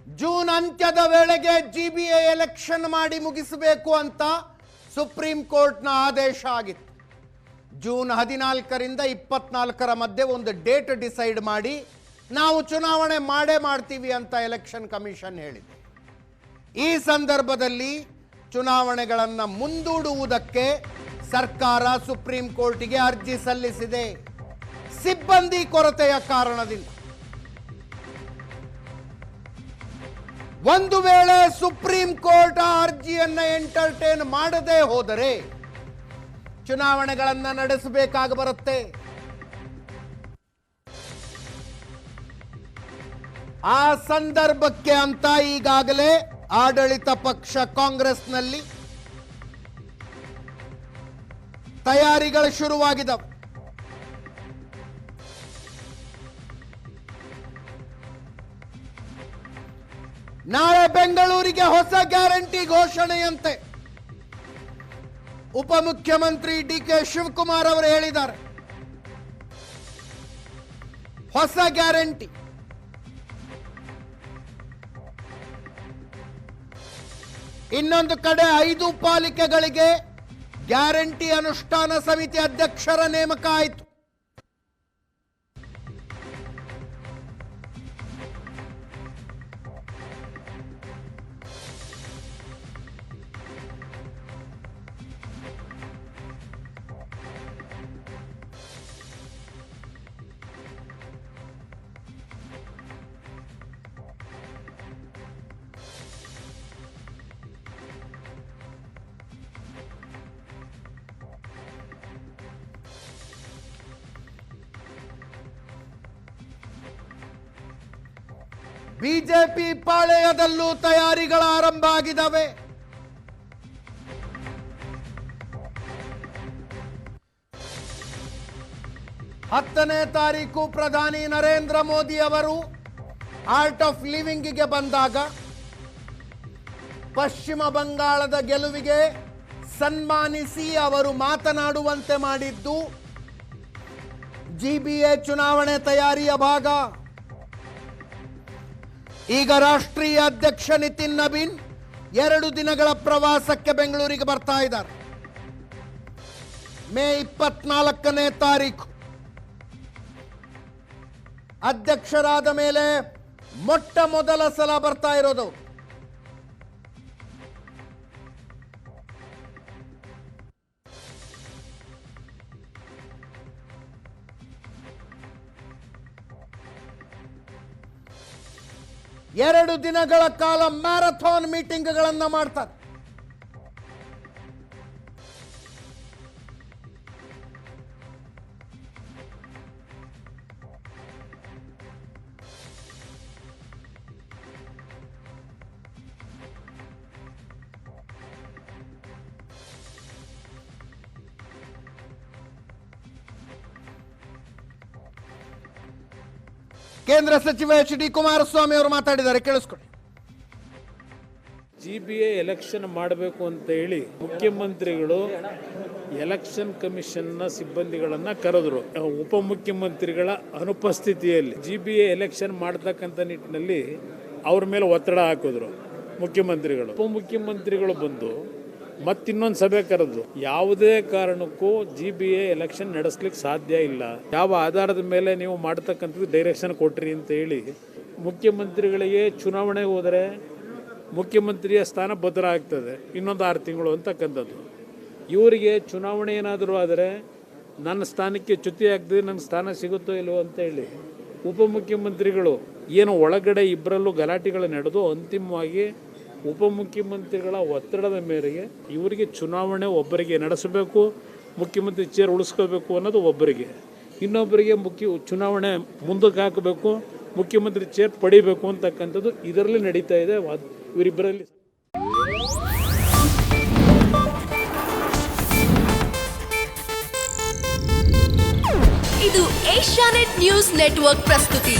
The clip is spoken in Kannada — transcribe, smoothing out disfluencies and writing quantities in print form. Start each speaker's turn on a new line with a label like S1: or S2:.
S1: ಜೂನ್ ಅಂತ್ಯದ ವೇಳೆಗೆ ಜಿಬಿಎ ಎಲೆಕ್ಷನ್ ಮಾಡಿ ಮುಗಿಸಬೇಕು ಅಂತ ಸುಪ್ರೀಂ ಕೋರ್ಟ್ನ ಆದೇಶ ಆಗಿತ್ತು. ಜೂನ್ 14ರಿಂದ 24ರ ಮಧ್ಯೆ ಒಂದು ಡೇಟ್ ಡಿಸೈಡ್ ಮಾಡಿ ನಾವು ಚುನಾವಣೆ ಮಾಡ್ತೀವಿ ಅಂತ ಎಲೆಕ್ಷನ್ ಕಮಿಷನ್ ಹೇಳಿದೆ. ಈ ಸಂದರ್ಭದಲ್ಲಿ ಚುನಾವಣೆಗಳನ್ನು ಮುಂದೂಡುವುದಕ್ಕೆ ಸರ್ಕಾರ ಸುಪ್ರೀಂ ಕೋರ್ಟಿಗೆ ಅರ್ಜಿ ಸಲ್ಲಿಸಿದೆ. ಸಿಬ್ಬಂದಿ ಕೊರತೆಯ ಕಾರಣದಿಂದ ಒಂದು ವೇಳೆ ಸುಪ್ರೀಂ ಕೋರ್ಟ್ ಆ ಅರ್ಜಿಯನ್ನು ಎಂಟರ್ಟೈನ್ ಮಾಡದೇ ಹೋದರೆ ಚುನಾವಣೆಗಳನ್ನು ನಡೆಸಬೇಕಾಗಿ ಬರುತ್ತೆ. ಆ ಸಂದರ್ಭಕ್ಕೆ ಅಂತ ಈಗಾಗಲೇ ಆಡಳಿತ ಪಕ್ಷ ಕಾಂಗ್ರೆಸ್ನಲ್ಲಿ ತಯಾರಿಗಳು ಶುರುವಾಗಿದ್ದವು. ನಾಳೆ ಬೆಂಗಳೂರಿಗೆ ಹೊಸ ಗ್ಯಾರಂಟಿ ಘೋಷಣೆಯಂತೆ ಉಪಮುಖ್ಯಮಂತ್ರಿ ಡಿ.ಕೆ. ಶಿವಕುಮಾರ್ ಅವರು ಹೇಳಿದ್ದಾರೆ. ಹೊಸ ಗ್ಯಾರಂಟಿ ಇನ್ನೊಂದು ಕಡೆ 5 ಪಾಲಿಕೆಗಳಿಗೆ ಗ್ಯಾರಂಟಿ ಅನುಷ್ಠಾನ ಸಮಿತಿ ಅಧ್ಯಕ್ಷರ ನೇಮಕ ಆಯಿತು. ಬಿಜೆಪಿ ಪಾಳೆಯದಲ್ಲೂ ತಯಾರಿಗಳ ಆರಂಭ ಆಗಿದ್ದಾವೆ. ಹತ್ತನೇ ತಾರೀಕು ಪ್ರಧಾನಿ ನರೇಂದ್ರ ಮೋದಿ ಅವರು ಆರ್ಟ್ ಆಫ್ ಲಿವಿಂಗ್ಗೆ ಬಂದಾಗ ಪಶ್ಚಿಮ ಬಂಗಾಳದ ಗೆಲುವಿಗೆ ಸನ್ಮಾನಿಸಿ ಅವರು ಮಾತನಾಡುವಂತೆ ಮಾಡಿದ್ದು ಜಿಬಿಎ ಚುನಾವಣೆ ತಯಾರಿಯ ಭಾಗ. ಈಗ ರಾಷ್ಟ್ರೀಯ ಅಧ್ಯಕ್ಷ ನಿತಿನ್ ನಬೀನ್ 2 ದಿನಗಳ ಪ್ರವಾಸಕ್ಕೆ ಬೆಂಗಳೂರಿಗೆ ಬರ್ತಾ ಇದ್ದಾರೆ. ಮೇ 24ನೇ ತಾರೀಕು ಅಧ್ಯಕ್ಷರಾದ ಮೇಲೆ ಮೊಟ್ಟ ಮೊದಲ ಸಲ ಬರ್ತಾ ಇರೋದು. ಎರಡು ದಿನಗಳ ಕಾಲ ಮ್ಯಾರಥಾನ್ ಮೀಟಿಂಗ್ಗಳನ್ನು ಮಾಡ್ತಾರೆ. ಕೇಂದ್ರ ಸಚಿವ ಎಚ್.ಡಿ. ಕುಮಾರಸ್ವಾಮಿ ಅವರು ಮಾತಾಡಿದ್ದಾರೆ, ಕೇಳಿಸ್ಕೊಳ್ಳಿ.
S2: ಜಿಬಿಎ ಎಲೆಕ್ಷನ್ ಮಾಡಬೇಕು ಅಂತ ಹೇಳಿ ಮುಖ್ಯಮಂತ್ರಿಗಳು ಎಲೆಕ್ಷನ್ ಕಮಿಷನ್ನ ಸಿಬ್ಬಂದಿಗಳನ್ನ ಕರೆದ್ರು. ಉಪಮುಖ್ಯಮಂತ್ರಿಗಳ ಅನುಪಸ್ಥಿತಿಯಲ್ಲಿ ಜಿಬಿಎ ಎಲೆಕ್ಷನ್ ಮಾಡತಕ್ಕಂಥ ನಿಟ್ಟಿನಲ್ಲಿ ಅವ್ರ ಮೇಲೆ ಒತ್ತಡ ಹಾಕಿದ್ರು ಮುಖ್ಯಮಂತ್ರಿಗಳು. ಉಪಮುಖ್ಯಮಂತ್ರಿಗಳು ಬಂದು ಮತ್ತಿನ್ನೊಂದು ಸಭೆ ಕರೆದು ಯಾವುದೇ ಕಾರಣಕ್ಕೂ ಜಿಬಿಎ ಎಲೆಕ್ಷನ್ ನಡೆಸ್ಲಿಕ್ಕೆ ಸಾಧ್ಯ ಇಲ್ಲ, ಯಾವ ಆಧಾರದ ಮೇಲೆ ನೀವು ಮಾಡ್ತಕ್ಕಂಥದ್ದು ಡೈರೆಕ್ಷನ್ ಕೊಟ್ರಿ ಅಂತ ಹೇಳಿ ಮುಖ್ಯಮಂತ್ರಿಗಳಿಗೆ ಚುನಾವಣೆಗೆ ಹೋದರೆ ಮುಖ್ಯಮಂತ್ರಿಯ ಸ್ಥಾನ ಭದ್ರ ಆಗ್ತದೆ ಇನ್ನೊಂದು 6 ತಿಂಗಳು ಅಂತಕ್ಕಂಥದ್ದು. ಇವರಿಗೆ ಚುನಾವಣೆ ಏನಾದರೂ ಆದರೆ ನನ್ನ ಸ್ಥಾನಕ್ಕೆ ಚ್ಯುತಿ ಆಗ್ತದೆ, ನನ್ನ ಸ್ಥಾನ ಸಿಗುತ್ತೋ ಇಲ್ವೋ ಅಂತ ಹೇಳಿ ಉಪಮುಖ್ಯಮಂತ್ರಿಗಳು ಏನು ಒಳಗಡೆ ಇಬ್ಬರಲ್ಲೂ ಗಲಾಟೆಗಳು ನಡೆದು ಅಂತಿಮವಾಗಿ ಉಪಮುಖ್ಯಮಂತ್ರಿಗಳ ಒತ್ತಡದ ಮೇರೆಗೆ ಇವರಿಗೆ ಚುನಾವಣೆ ಒಬ್ಬರಿಗೆ ನಡೆಸಬೇಕು, ಮುಖ್ಯಮಂತ್ರಿ ಚೇರ್ ಉಳಿಸ್ಕೋಬೇಕು ಅನ್ನೋದು ಒಬ್ಬರಿಗೆ, ಇನ್ನೊಬ್ಬರಿಗೆ ಚುನಾವಣೆ ಮುಂದಕ್ಕೆ ಹಾಕಬೇಕು, ಮುಖ್ಯಮಂತ್ರಿ ಚೇರ್ ಪಡಿಬೇಕು ಅಂತಕ್ಕಂಥದ್ದು ಇದರಲ್ಲಿ ನಡೀತಾ ಇದೆ ಇವರಿಬ್ಬರಲ್ಲಿ.
S3: ಇದು ಏಷ್ಯಾನೆಟ್ ನ್ಯೂಸ್ ನೆಟ್ವರ್ಕ್ ಪ್ರಸ್ತುತಿ.